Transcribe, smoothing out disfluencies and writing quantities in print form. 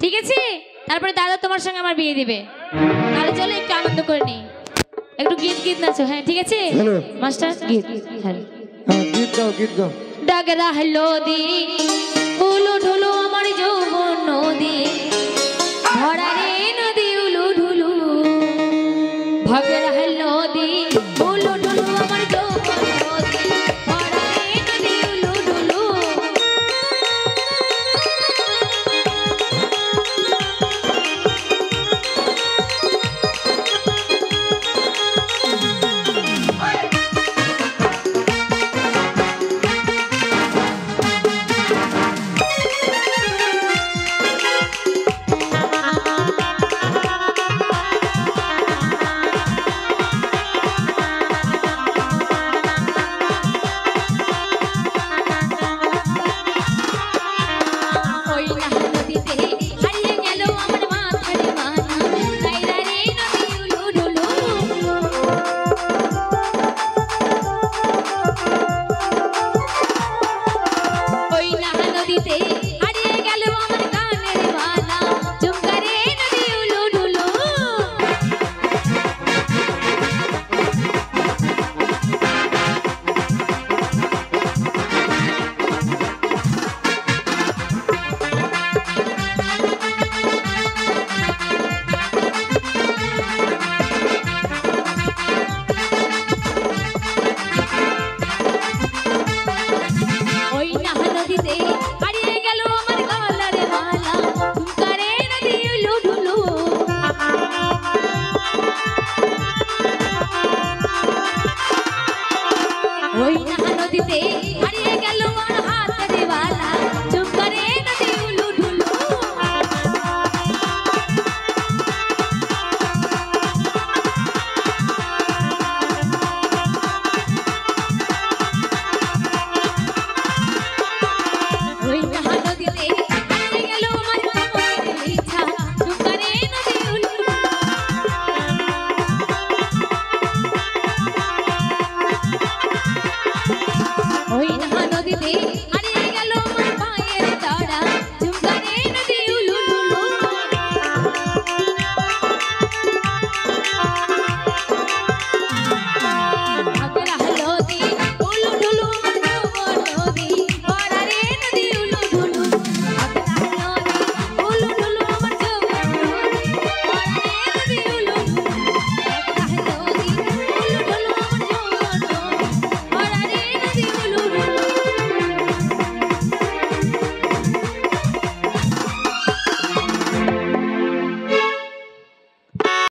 ঠিক আছে, তারপরে দাদা তোমার সঙ্গে আমার বিয়ে দিবে। তাহলে চলো একটু আনন্দ করে নি, একটু গীত গীত নাচো। হ্যাঁ ঠিক আছে মাস্টার, গীত। হ্যাঁ গীত গাও, গীত গাও। ডাগরা হলো দি উলু ঢুলু আমার যৌবন নদী, ভরা রে নদী উলু ঢুলু, ভাগরা হলো দি উলু ঢুলু আমার যৌবন নদী, ভরা রে নদী উলু ঢুলু। ওই না নদীতে